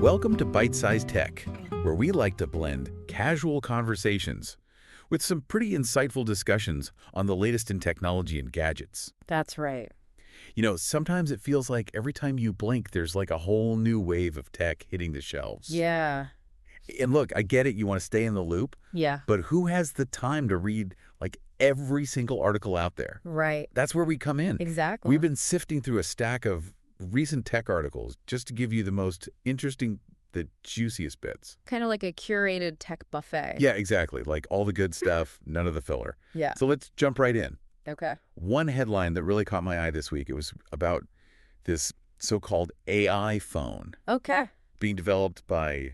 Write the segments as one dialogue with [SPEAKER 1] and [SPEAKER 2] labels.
[SPEAKER 1] Welcome to Byte-Sized Tech, where we like to blend casual conversations with some pretty insightful discussions on the latest in technology and gadgets.
[SPEAKER 2] That's right.
[SPEAKER 1] You know, sometimes it feels like every time you blink, there's like a whole new wave of tech hitting the shelves.
[SPEAKER 2] Yeah.
[SPEAKER 1] And look, I get it, you want to stay in the loop,
[SPEAKER 2] Yeah.
[SPEAKER 1] but who has the time to read like every single article out there?
[SPEAKER 2] Right.
[SPEAKER 1] That's where we come in.
[SPEAKER 2] Exactly.
[SPEAKER 1] We've been sifting through a stack of recent tech articles just to give you the most interesting, the juiciest bits.
[SPEAKER 2] Kind of like a curated tech buffet.
[SPEAKER 1] Yeah, exactly. Like all the good stuff, none of the filler.
[SPEAKER 2] Yeah.
[SPEAKER 1] So let's jump right in.
[SPEAKER 2] Okay.
[SPEAKER 1] One headline that really caught my eye this week, it was about this so-called AI phone
[SPEAKER 2] Okay.
[SPEAKER 1] being developed by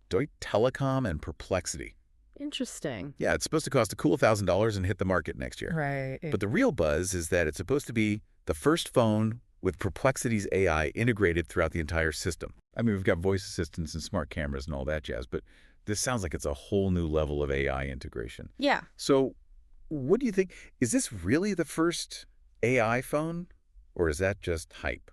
[SPEAKER 1] Deutsche Telekom and Perplexity.
[SPEAKER 2] Interesting.
[SPEAKER 1] Yeah, it's supposed to cost a cool $1,000 and hit the market next year.
[SPEAKER 2] Right.
[SPEAKER 1] But the real buzz is that it's supposed to be the first phone with Perplexity's AI integrated throughout the entire system. I mean, we've got voice assistants and smart cameras and all that jazz, but this sounds like it's a whole new level of AI integration.
[SPEAKER 2] Yeah.
[SPEAKER 1] So what do you think? Is this really the first AI phone, or is that just hype?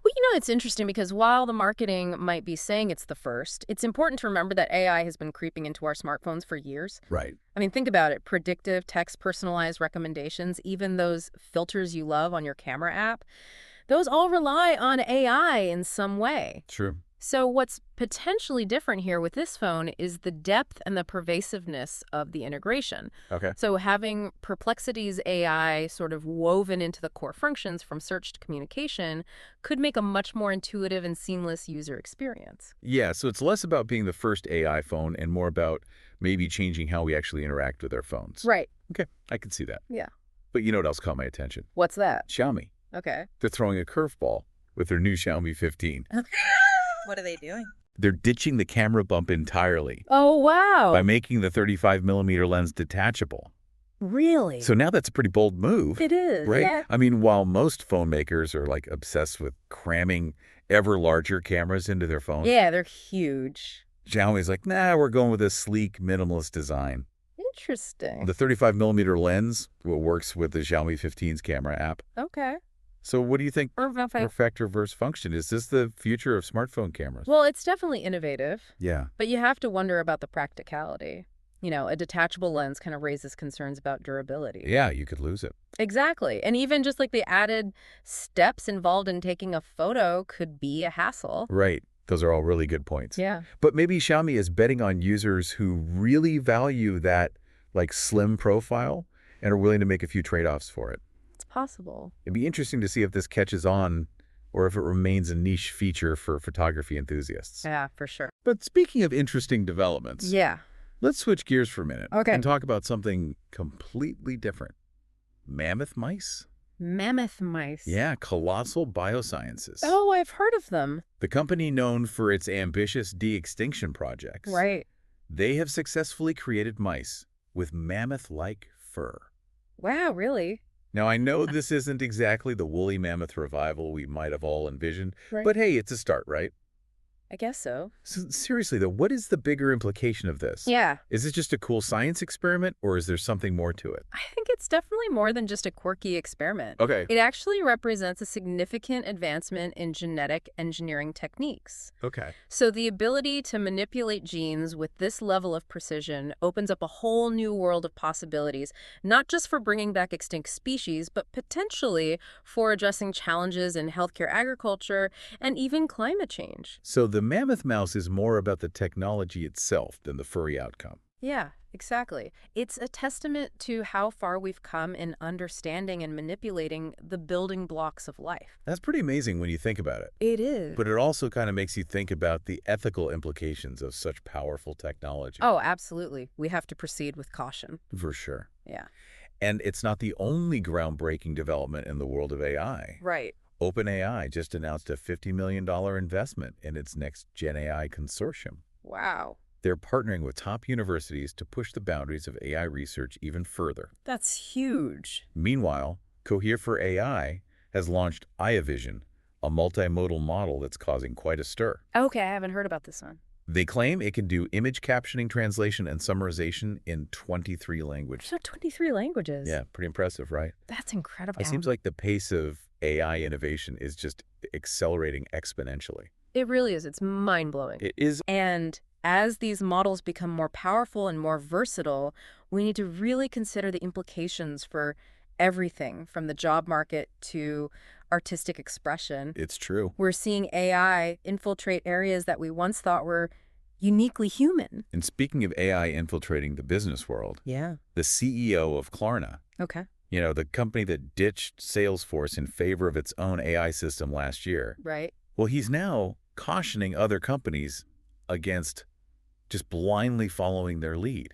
[SPEAKER 2] Well, it's interesting because while the marketing might be saying it's the first, it's important to remember that AI has been creeping into our smartphones for years.
[SPEAKER 1] Right.
[SPEAKER 2] I mean, think about it. Predictive, text, personalized recommendations, even those filters you love on your camera app, those all rely on AI in some way.
[SPEAKER 1] True.
[SPEAKER 2] So what's potentially different here with this phone is the depth and the pervasiveness of the integration.
[SPEAKER 1] Okay.
[SPEAKER 2] So having Perplexity's AI sort of woven into the core functions from search to communication could make a much more intuitive and seamless user experience.
[SPEAKER 1] Yeah, so it's less about being the first AI phone and more about maybe changing how we actually interact with our phones.
[SPEAKER 2] Right.
[SPEAKER 1] Okay, I can see that.
[SPEAKER 2] Yeah.
[SPEAKER 1] But you know what else caught my attention?
[SPEAKER 2] What's that?
[SPEAKER 1] Xiaomi.
[SPEAKER 2] Okay.
[SPEAKER 1] They're throwing a curveball with their new Xiaomi 15.
[SPEAKER 3] What are they doing?
[SPEAKER 1] They're ditching the camera bump entirely
[SPEAKER 2] Oh, wow.
[SPEAKER 1] by making the 35mm lens detachable.
[SPEAKER 2] Really?
[SPEAKER 1] So now that's a pretty bold move.
[SPEAKER 2] It is.
[SPEAKER 1] Right?
[SPEAKER 2] Yeah.
[SPEAKER 1] I mean, while most phone makers are like obsessed with cramming ever larger cameras into their phones,
[SPEAKER 2] Yeah, they're huge.
[SPEAKER 1] Xiaomi's like, nah, we're going with a sleek, minimalist design.
[SPEAKER 2] Interesting.
[SPEAKER 1] The 35mm lens works with the Xiaomi 15's camera app.
[SPEAKER 2] Okay.
[SPEAKER 1] So what do you think?
[SPEAKER 2] Okay.
[SPEAKER 1] Perfect reverse function. Is this the future of smartphone cameras?
[SPEAKER 2] Well, it's definitely innovative.
[SPEAKER 1] Yeah.
[SPEAKER 2] But you have to wonder about the practicality. A detachable lens kind of raises concerns about durability.
[SPEAKER 1] Yeah, you could lose it.
[SPEAKER 2] Exactly. And even just like the added steps involved in taking a photo could be a hassle.
[SPEAKER 1] Right. Those are all really good points.
[SPEAKER 2] Yeah.
[SPEAKER 1] But maybe Xiaomi is betting on users who really value that like slim profile and are willing to make a few trade-offs for it.
[SPEAKER 2] It's possible.
[SPEAKER 1] It'd be interesting to see if this catches on or if it remains a niche feature for photography enthusiasts.
[SPEAKER 2] Yeah, for sure.
[SPEAKER 1] But speaking of interesting developments,
[SPEAKER 2] Yeah.
[SPEAKER 1] let's switch gears for a minute
[SPEAKER 2] Okay.
[SPEAKER 1] and talk about something completely different. Mammoth mice?
[SPEAKER 2] Mammoth mice.
[SPEAKER 1] Yeah, Colossal Biosciences.
[SPEAKER 2] Oh, I've heard of them.
[SPEAKER 1] The company known for its ambitious de-extinction projects.
[SPEAKER 2] Right.
[SPEAKER 1] They have successfully created mice with mammoth-like fur.
[SPEAKER 2] Wow, really?
[SPEAKER 1] Now, I know this isn't exactly the woolly mammoth revival we might have all envisioned,
[SPEAKER 2] Right.
[SPEAKER 1] but hey, it's a start, right?
[SPEAKER 2] I guess so.
[SPEAKER 1] So, seriously, though, what is the bigger implication of this?
[SPEAKER 2] Yeah.
[SPEAKER 1] Is this just a cool science experiment, or is there something more to it?
[SPEAKER 2] I think it's definitely more than just a quirky experiment.
[SPEAKER 1] Okay.
[SPEAKER 2] It actually represents a significant advancement in genetic engineering techniques.
[SPEAKER 1] Okay.
[SPEAKER 2] So the ability to manipulate genes with this level of precision opens up a whole new world of possibilities, not just for bringing back extinct species, but potentially for addressing challenges in healthcare agriculture and even climate change.
[SPEAKER 1] So the mammoth mouse is more about the technology itself than the furry outcome.
[SPEAKER 2] Yeah, exactly. It's a testament to how far we've come in understanding and manipulating the building blocks of life.
[SPEAKER 1] That's pretty amazing when you think about it.
[SPEAKER 2] It is.
[SPEAKER 1] But it also kind of makes you think about the ethical implications of such powerful technology.
[SPEAKER 2] Oh, absolutely. We have to proceed with caution.
[SPEAKER 1] For sure.
[SPEAKER 2] Yeah.
[SPEAKER 1] And it's not the only groundbreaking development in the world of AI.
[SPEAKER 2] Right.
[SPEAKER 1] OpenAI just announced a $50 million investment in its next Gen AI consortium.
[SPEAKER 2] Wow.
[SPEAKER 1] They're partnering with top universities to push the boundaries of AI research even further.
[SPEAKER 2] That's huge.
[SPEAKER 1] Meanwhile, Cohere for AI has launched IAVision, a multimodal model that's causing quite a stir.
[SPEAKER 2] Okay, I haven't heard about this one.
[SPEAKER 1] They claim it can do image captioning, translation, and summarization in 23 languages.
[SPEAKER 2] So 23 languages.
[SPEAKER 1] Yeah, pretty impressive, right?
[SPEAKER 2] That's incredible.
[SPEAKER 1] It seems like the pace of AI innovation is just accelerating exponentially.
[SPEAKER 2] It really is. It's mind-blowing.
[SPEAKER 1] It is.
[SPEAKER 2] And as these models become more powerful and more versatile, we need to really consider the implications for everything from the job market to artistic expression.
[SPEAKER 1] It's true.
[SPEAKER 2] We're seeing AI infiltrate areas that we once thought were uniquely human.
[SPEAKER 1] And speaking of AI infiltrating the business world,
[SPEAKER 2] Yeah.
[SPEAKER 1] the CEO of Klarna,
[SPEAKER 2] Okay.
[SPEAKER 1] the company that ditched Salesforce in favor of its own AI system last year,
[SPEAKER 2] Right.
[SPEAKER 1] well, he's now cautioning other companies against just blindly following their lead.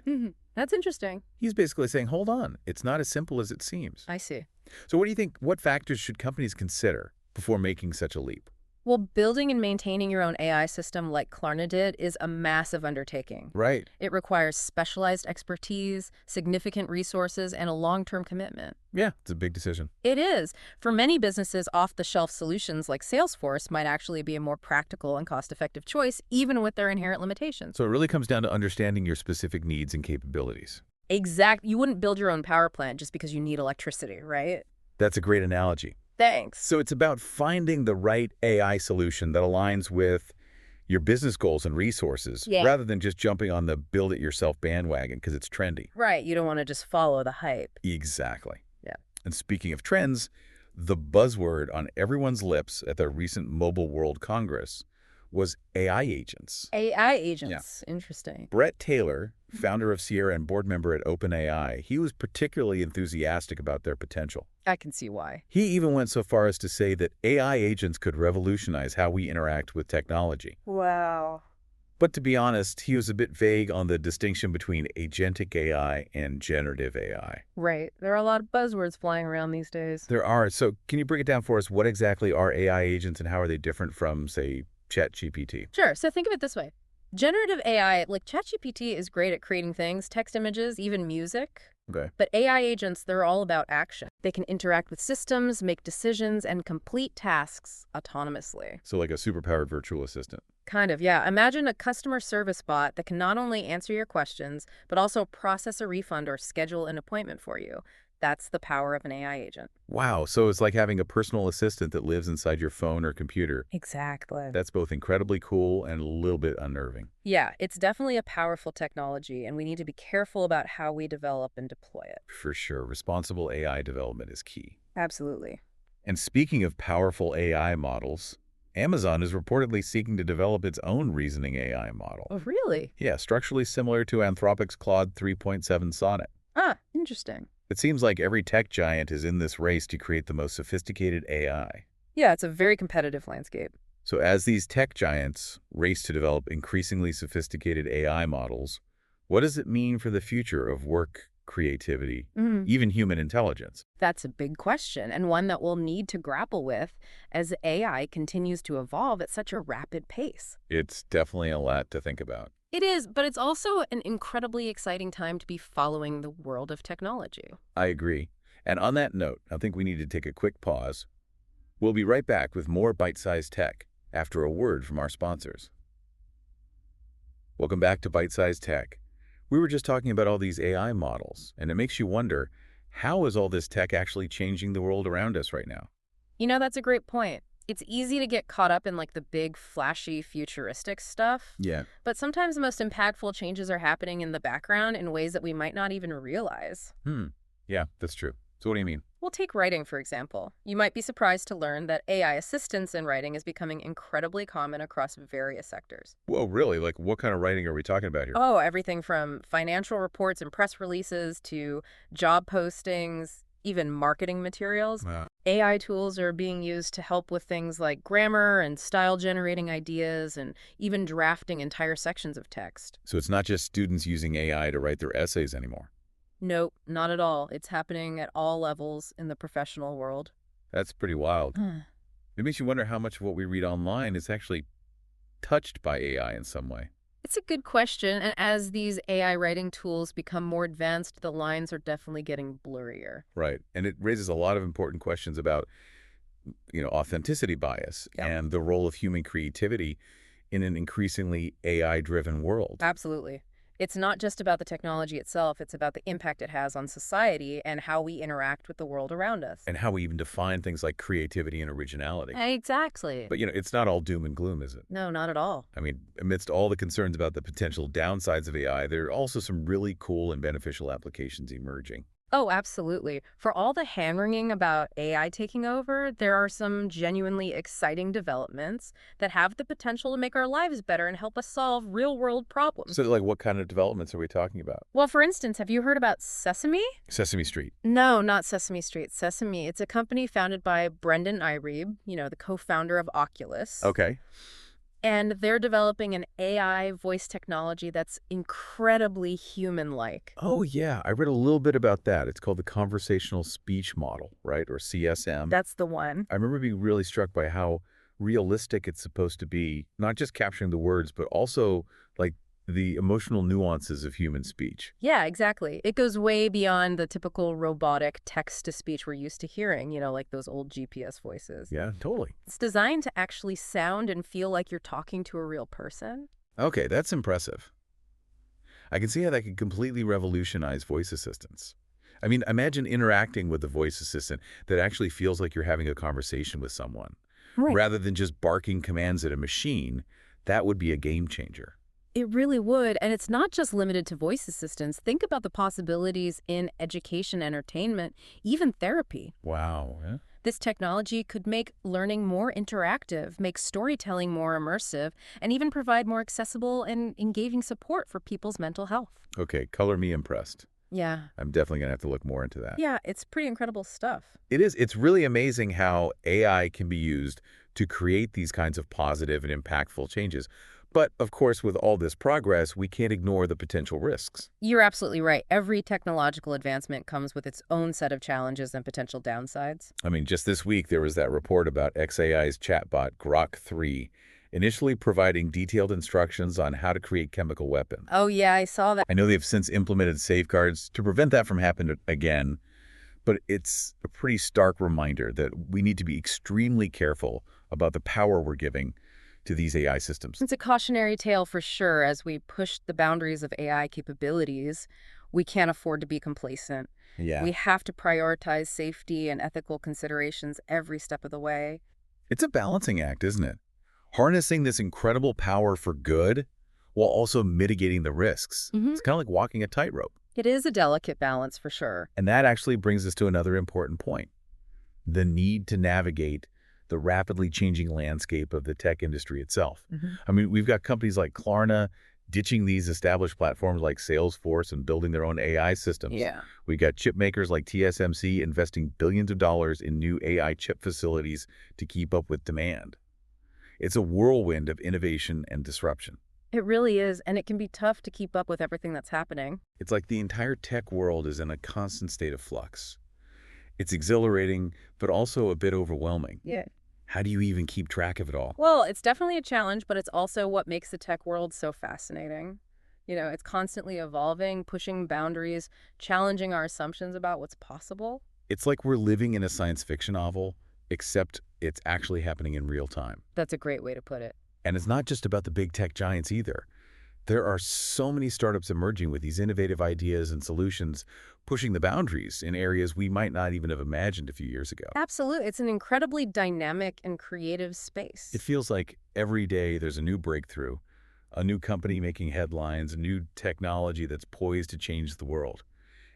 [SPEAKER 2] That's interesting.
[SPEAKER 1] He's basically saying, hold on, it's not as simple as it seems.
[SPEAKER 2] I see.
[SPEAKER 1] So what do you think, what factors should companies consider before making such a leap?
[SPEAKER 2] Well, building and maintaining your own AI system like Klarna did is a massive undertaking.
[SPEAKER 1] Right.
[SPEAKER 2] It requires specialized expertise, significant resources, and a long-term commitment.
[SPEAKER 1] Yeah, it's a big decision.
[SPEAKER 2] It is. For many businesses, off-the-shelf solutions like Salesforce might actually be a more practical and cost-effective choice, even with their inherent limitations.
[SPEAKER 1] So it really comes down to understanding your specific needs and capabilities.
[SPEAKER 2] You wouldn't build your own power plant just because you need electricity, right?
[SPEAKER 1] That's a great analogy.
[SPEAKER 2] Thanks.
[SPEAKER 1] So it's about finding the right AI solution that aligns with your business goals and resources, rather than just jumping on the build-it-yourself bandwagon because it's trendy.
[SPEAKER 2] Right. You don't want to just follow the hype.
[SPEAKER 1] Exactly.
[SPEAKER 2] Yeah.
[SPEAKER 1] And speaking of trends, the buzzword on everyone's lips at the recent Mobile World Congress was AI agents.
[SPEAKER 2] AI agents. Yeah. Interesting.
[SPEAKER 1] Brett Taylor, founder of Sierra and board member at OpenAI, he was particularly enthusiastic about their potential.
[SPEAKER 2] I can see why.
[SPEAKER 1] He even went so far as to say that AI agents could revolutionize how we interact with technology.
[SPEAKER 2] Wow.
[SPEAKER 1] But to be honest, he was a bit vague on the distinction between agentic AI and generative AI.
[SPEAKER 2] Right. There are a lot of buzzwords flying around these days.
[SPEAKER 1] There are. So can you break it down for us? What exactly are AI agents and how are they different from, say, ChatGPT?
[SPEAKER 2] Sure. So think of it this way. Generative AI, like ChatGPT, is great at creating things, text, images, even music.
[SPEAKER 1] Okay.
[SPEAKER 2] But AI agents, they're all about action. They can interact with systems, make decisions, and complete tasks autonomously.
[SPEAKER 1] So like a superpowered virtual assistant.
[SPEAKER 2] Kind of, yeah. Imagine a customer service bot that can not only answer your questions, but also process a refund or schedule an appointment for you. That's the power of an AI agent.
[SPEAKER 1] Wow. So it's like having a personal assistant that lives inside your phone or computer.
[SPEAKER 2] Exactly.
[SPEAKER 1] That's both incredibly cool and a little bit unnerving.
[SPEAKER 2] Yeah, it's definitely a powerful technology, and we need to be careful about how we develop and deploy it.
[SPEAKER 1] For sure. Responsible AI development is key.
[SPEAKER 2] Absolutely.
[SPEAKER 1] And speaking of powerful AI models, Amazon is reportedly seeking to develop its own reasoning AI model.
[SPEAKER 2] Oh, really?
[SPEAKER 1] Yeah, structurally similar to Anthropic's Claude 3.7 Sonnet.
[SPEAKER 2] Ah, interesting.
[SPEAKER 1] It seems like every tech giant is in this race to create the most sophisticated AI.
[SPEAKER 2] Yeah, it's a very competitive landscape.
[SPEAKER 1] So as these tech giants race to develop increasingly sophisticated AI models, what does it mean for the future of work, creativity, even human intelligence?
[SPEAKER 2] That's a big question, and one that we'll need to grapple with as AI continues to evolve at such a rapid pace.
[SPEAKER 1] It's definitely a lot to think about.
[SPEAKER 2] It is, but it's also an incredibly exciting time to be following the world of technology.
[SPEAKER 1] I agree. And on that note, I think we need to take a quick pause. We'll be right back with more Byte-Sized Tech after a word from our sponsors. Welcome back to Byte-Sized Tech. We were just talking about all these AI models, and it makes you wonder, how is all this tech actually changing the world around us right now?
[SPEAKER 2] You know, that's a great point. It's easy to get caught up in like the big, flashy, futuristic stuff.
[SPEAKER 1] Yeah.
[SPEAKER 2] But sometimes the most impactful changes are happening in the background in ways that we might not even realize.
[SPEAKER 1] Yeah, that's true. So what do you mean?
[SPEAKER 2] We'll take writing, for example. You might be surprised to learn that AI assistance in writing is becoming incredibly common across various sectors.
[SPEAKER 1] Whoa, really? Like, what kind of writing are we talking about here?
[SPEAKER 2] Oh, everything from financial reports and press releases to job postings, even marketing materials. AI tools are being used to help with things like grammar and style generating ideas and even drafting entire sections of text.
[SPEAKER 1] So it's not just students using AI to write their essays anymore.
[SPEAKER 2] Nope, not at all. It's happening at all levels in the professional world.
[SPEAKER 1] That's pretty wild. It makes you wonder how much of what we read online is actually touched by AI in some way.
[SPEAKER 2] It's a good question, and as these AI writing tools become more advanced, the lines are definitely getting blurrier.
[SPEAKER 1] Right. And it raises a lot of important questions about, authenticity bias and the role of human creativity in an increasingly AI-driven world.
[SPEAKER 2] Absolutely. It's not just about the technology itself, it's about the impact it has on society and how we interact with the world around us.
[SPEAKER 1] And how we even define things like creativity and originality.
[SPEAKER 2] Exactly.
[SPEAKER 1] But, it's not all doom and gloom, is it?
[SPEAKER 2] No, not at all.
[SPEAKER 1] I mean, amidst all the concerns about the potential downsides of AI, there are also some really cool and beneficial applications emerging.
[SPEAKER 2] Oh, absolutely. For all the hand-wringing about AI taking over, there are some genuinely exciting developments that have the potential to make our lives better and help us solve real-world problems.
[SPEAKER 1] So, like, what kind of developments are we talking about?
[SPEAKER 2] Well, for instance, have you heard about Sesame?
[SPEAKER 1] Sesame Street.
[SPEAKER 2] No, not Sesame Street. Sesame. It's a company founded by Brendan Irieb, the co-founder of Oculus.
[SPEAKER 1] Okay.
[SPEAKER 2] And they're developing an AI voice technology that's incredibly human-like.
[SPEAKER 1] Oh, yeah. I read a little bit about that. It's called the Conversational Speech Model, right? Or CSM.
[SPEAKER 2] That's the one.
[SPEAKER 1] I remember being really struck by how realistic it's supposed to be, not just capturing the words, but also, like, the emotional nuances of human speech.
[SPEAKER 2] Yeah, exactly. It goes way beyond the typical robotic text-to-speech we're used to hearing, like those old GPS voices.
[SPEAKER 1] Yeah, totally.
[SPEAKER 2] It's designed to actually sound and feel like you're talking to a real person.
[SPEAKER 1] Okay, that's impressive. I can see how that could completely revolutionize voice assistants. I mean, imagine interacting with a voice assistant that actually feels like you're having a conversation with someone.
[SPEAKER 2] Right.
[SPEAKER 1] Rather than just barking commands at a machine. That would be a game changer.
[SPEAKER 2] It really would, and it's not just limited to voice assistants. Think about the possibilities in education, entertainment, even therapy.
[SPEAKER 1] Wow. Yeah.
[SPEAKER 2] This technology could make learning more interactive, make storytelling more immersive, and even provide more accessible and engaging support for people's mental health.
[SPEAKER 1] Okay, color me impressed.
[SPEAKER 2] Yeah.
[SPEAKER 1] I'm definitely going to have to look more into that.
[SPEAKER 2] Yeah, it's pretty incredible stuff.
[SPEAKER 1] It is. It's really amazing how AI can be used to create these kinds of positive and impactful changes. But, of course, with all this progress, we can't ignore the potential risks.
[SPEAKER 2] You're absolutely right. Every technological advancement comes with its own set of challenges and potential downsides.
[SPEAKER 1] I mean, just this week, there was that report about xAI's chatbot, Grok 3, initially providing detailed instructions on how to create chemical weapons.
[SPEAKER 2] Oh, yeah, I saw that.
[SPEAKER 1] I know they've since implemented safeguards to prevent that from happening again, but it's a pretty stark reminder that we need to be extremely careful about the power we're giving to these AI systems.
[SPEAKER 2] It's a cautionary tale for sure. As we push the boundaries of AI capabilities, we can't afford to be complacent.
[SPEAKER 1] Yeah.
[SPEAKER 2] We have to prioritize safety and ethical considerations every step of the way.
[SPEAKER 1] It's a balancing act, isn't it? Harnessing this incredible power for good while also mitigating the risks. It's kind of like walking a tightrope.
[SPEAKER 2] It is a delicate balance for sure.
[SPEAKER 1] And that actually brings us to another important point: the need to navigate the rapidly changing landscape of the tech industry itself. I mean, we've got companies like Klarna ditching these established platforms like Salesforce and building their own AI systems.
[SPEAKER 2] Yeah.
[SPEAKER 1] We got chip makers like TSMC investing billions of dollars in new AI chip facilities to keep up with demand. It's a whirlwind of innovation and disruption.
[SPEAKER 2] It really is, and it can be tough to keep up with everything that's happening.
[SPEAKER 1] It's like the entire tech world is in a constant state of flux. It's exhilarating, but also a bit overwhelming.
[SPEAKER 2] Yeah.
[SPEAKER 1] How do you even keep track of it all?
[SPEAKER 2] Well, it's definitely a challenge, but it's also what makes the tech world so fascinating. It's constantly evolving, pushing boundaries, challenging our assumptions about what's possible.
[SPEAKER 1] It's like we're living in a science fiction novel, except it's actually happening in real time.
[SPEAKER 2] That's a great way to put it.
[SPEAKER 1] And it's not just about the big tech giants either. There are so many startups emerging with these innovative ideas and solutions, pushing the boundaries in areas we might not even have imagined a few years ago.
[SPEAKER 2] Absolutely. It's an incredibly dynamic and creative space.
[SPEAKER 1] It feels like every day there's a new breakthrough, a new company making headlines, a new technology that's poised to change the world.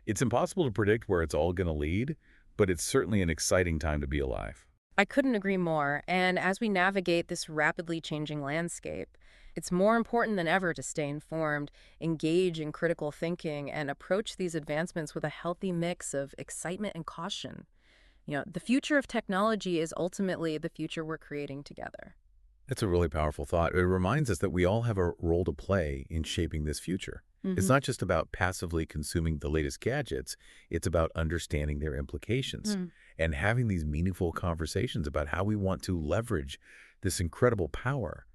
[SPEAKER 1] It's impossible to predict where it's all going to lead, but it's certainly an exciting time to be alive.
[SPEAKER 2] I couldn't agree more. And as we navigate this rapidly changing landscape, it's more important than ever to stay informed, engage in critical thinking, and approach these advancements with a healthy mix of excitement and caution. The future of technology is ultimately the future we're creating together.
[SPEAKER 1] That's a really powerful thought. It reminds us that we all have a role to play in shaping this future. It's not just about passively consuming the latest gadgets. It's about understanding their implications and having these meaningful conversations about how we want to leverage this incredible power.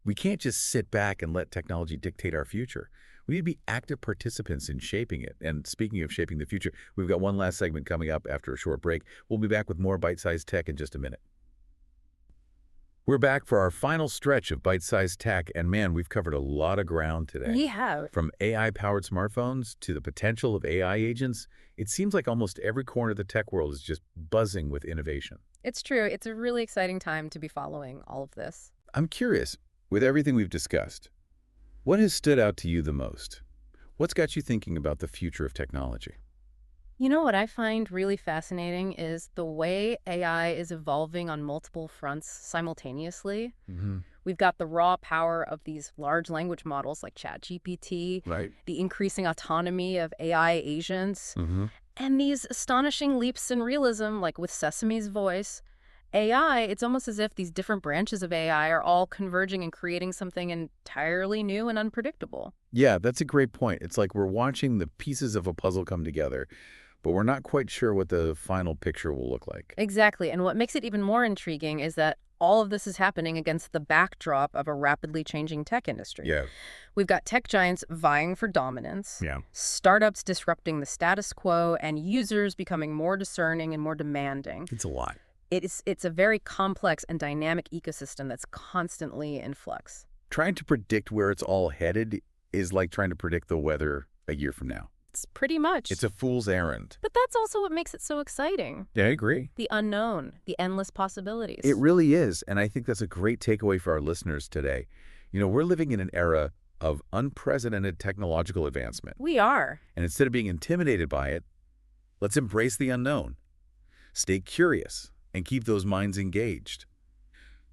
[SPEAKER 1] We can't just sit back and let technology dictate our future. We need to be active participants in shaping it. And speaking of shaping the future, we've got one last segment coming up after a short break. We'll be back with more bite-sized tech in just a minute. We're back for our final stretch of bite-sized tech, and man, we've covered a lot of ground today.
[SPEAKER 2] We have.
[SPEAKER 1] From AI-powered smartphones to the potential of AI agents, it seems like almost every corner of the tech world is just buzzing with innovation.
[SPEAKER 2] It's true. It's a really exciting time to be following all of this.
[SPEAKER 1] I'm curious, with everything we've discussed, what has stood out to you the most? What's got you thinking about the future of technology?
[SPEAKER 2] You know what I find really fascinating is the way AI is evolving on multiple fronts simultaneously. We've got the raw power of these large language models like ChatGPT,
[SPEAKER 1] Right.
[SPEAKER 2] the increasing autonomy of AI agents, and these astonishing leaps in realism like with Sesame's voice. AI, it's almost as if these different branches of AI are all converging and creating something entirely new and unpredictable.
[SPEAKER 1] Yeah, that's a great point. It's like we're watching the pieces of a puzzle come together, but we're not quite sure what the final picture will look like.
[SPEAKER 2] Exactly. And what makes it even more intriguing is that all of this is happening against the backdrop of a rapidly changing tech industry.
[SPEAKER 1] Yeah.
[SPEAKER 2] We've got tech giants vying for dominance,
[SPEAKER 1] Yeah.
[SPEAKER 2] startups disrupting the status quo, and users becoming more discerning and more demanding.
[SPEAKER 1] It's a lot.
[SPEAKER 2] It's a very complex and dynamic ecosystem that's constantly in flux.
[SPEAKER 1] Trying to predict where it's all headed is like trying to predict the weather a year from now.
[SPEAKER 2] It's pretty much.
[SPEAKER 1] It's a fool's errand.
[SPEAKER 2] But that's also what makes it so exciting.
[SPEAKER 1] Yeah, I agree.
[SPEAKER 2] The unknown, the endless possibilities.
[SPEAKER 1] It really is, and I think that's a great takeaway for our listeners today. You know, we're living in an era of unprecedented technological advancement,
[SPEAKER 2] We are.
[SPEAKER 1] and instead of being intimidated by it, let's embrace the unknown. Stay curious and keep those minds engaged.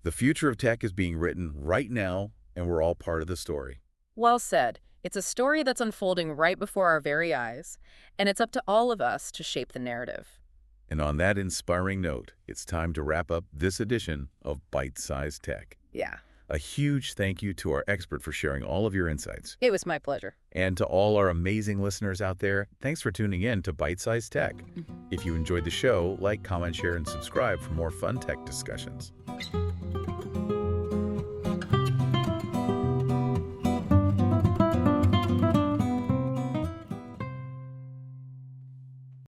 [SPEAKER 1] The future of tech is being written right now, and we're all part of the story.
[SPEAKER 2] Well said. It's a story that's unfolding right before our very eyes, and it's up to all of us to shape the narrative.
[SPEAKER 1] And on that inspiring note, it's time to wrap up this edition of Bite-Sized Tech.
[SPEAKER 2] Yeah,
[SPEAKER 1] A huge thank you to our expert for sharing all of your insights.
[SPEAKER 2] it was my pleasure.
[SPEAKER 1] And to all our amazing listeners out there, thanks for tuning in to Bite-Sized Tech. If you enjoyed the show, like, comment, share, and subscribe for more fun tech discussions.